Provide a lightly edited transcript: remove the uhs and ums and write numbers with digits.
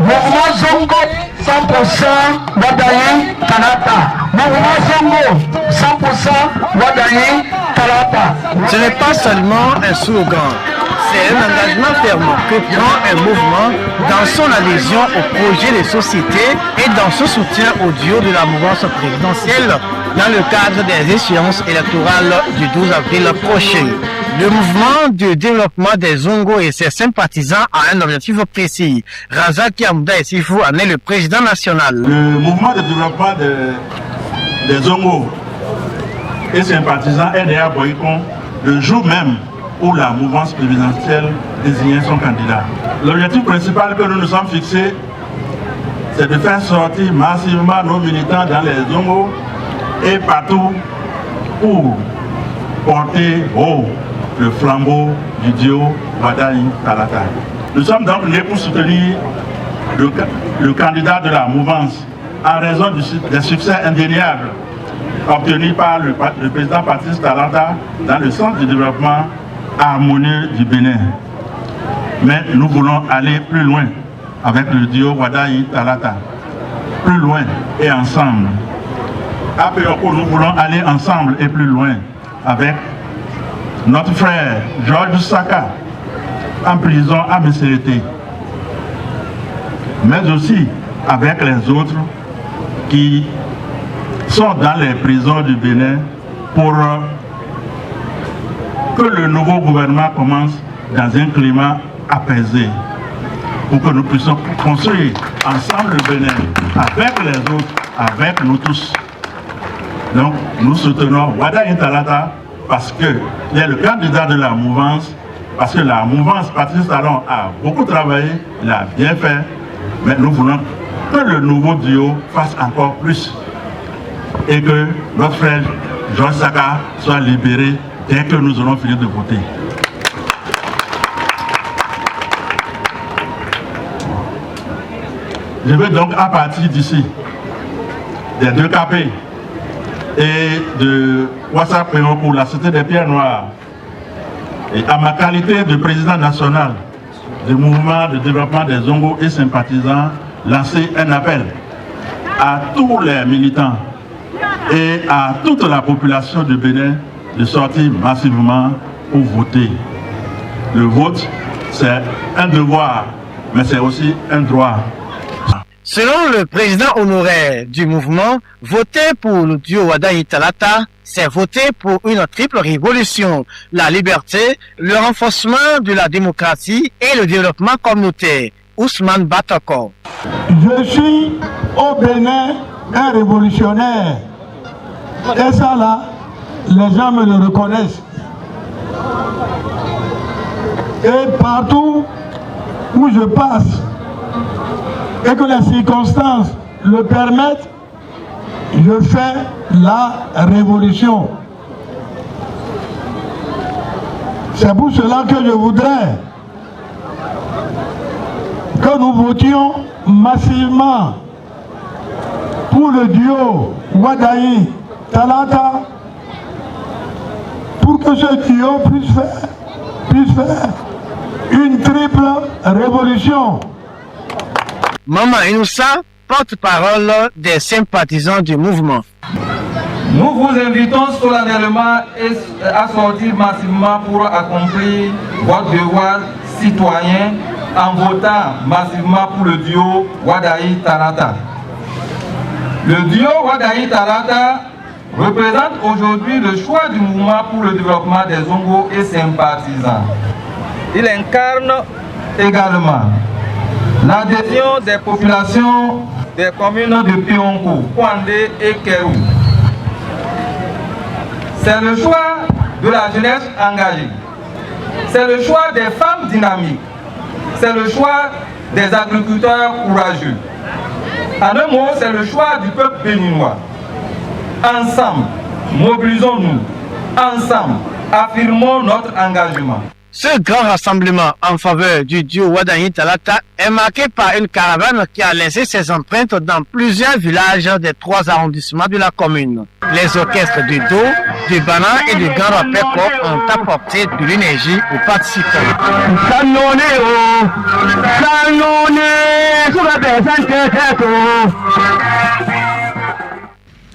Mouvement Zongo 100% Wadayi Talata. Mouvement Zongo 100% Wadayi Talata. Ce n'est pas seulement un slogan, c'est un engagement ferme que prend un mouvement dans son adhésion au projet de société et dans son soutien au duo de la mouvance présidentielle dans le cadre des échéances électorales du 12 avril prochain. Le mouvement de développement des Zongo et ses sympathisants a un objectif précis. Razaki Amouda Essifou en est le président national. Le mouvement de développement des Zongo et sympathisants est derrière Boycon le jour même où la mouvance présidentielle désignait son candidat. L'objectif principal que nous nous sommes fixés, c'est de faire sortir massivement nos militants dans les Zongo et partout pour porter haut le flambeau du duo Wadayi Talata. Nous sommes donc nés pour soutenir le candidat de la mouvance en raison des succès indéniables obtenus par le président Patrice Talata dans le centre de développement harmonieux du Bénin. Mais nous voulons aller plus loin avec le duo Wadayi Talata. Plus loin et ensemble. À Péoko, nous voulons aller ensemble et plus loin avec notre frère Georges Saka en prison à Messérété. Mais aussi avec les autres qui sont dans les prisons du Bénin pour que le nouveau gouvernement commence dans un climat apaisé, pour que nous puissions construire ensemble le Bénin, avec les autres, avec nous tous. Donc nous soutenons Wadayi Talata parce qu'il est le candidat de la mouvance, parce que la mouvance Patrice Talon a beaucoup travaillé, il a bien fait, mais nous voulons que le nouveau duo fasse encore plus et que notre frère Georges Saka soit libéré dès que nous aurons fini de voter. Je veux donc, à partir d'ici, des 2 KP et de WhatsApp pour la Cité des Pierres Noires, et à ma qualité de président national du mouvement de développement des Zongo et sympathisants, lancer un appel à tous les militants et à toute la population du Bénin de sortir massivement pour voter. Le vote, c'est un devoir, mais c'est aussi un droit. Selon le président honoraire du mouvement, voter pour le duo Wadayi Talata, c'est voter pour une triple révolution, la liberté, le renforcement de la démocratie et le développement communautaire. Ousmane Batako. Je suis au Bénin un révolutionnaire. Et ça là, les gens me le reconnaissent. Et partout où je passe, et que les circonstances le permettent, je fais la révolution. C'est pour cela que je voudrais que nous votions massivement pour le duo Wadayi Talata, pour que ce duo puisse faire une triple révolution. Maman Inoussa, porte-parole des sympathisants du mouvement. Nous vous invitons solennellement à sortir massivement pour accomplir votre devoir citoyen en votant massivement pour le duo Wadayi Talata. Le duo Wadayi Talata représente aujourd'hui le choix du mouvement pour le développement des Zongo et sympathisants. Il incarne également l'adhésion des populations des communes de Pionko, Kwandé et Kérou. C'est le choix de la jeunesse engagée. C'est le choix des femmes dynamiques. C'est le choix des agriculteurs courageux. En un mot, c'est le choix du peuple béninois. Ensemble, mobilisons-nous. Ensemble, affirmons notre engagement. Ce grand rassemblement en faveur du duo Wadahi Talata est marqué par une caravane qui a laissé ses empreintes dans plusieurs villages des 3 arrondissements de la commune. Les orchestres du Do, du Bana et du Grand Rapeko ont apporté de l'énergie aux participants.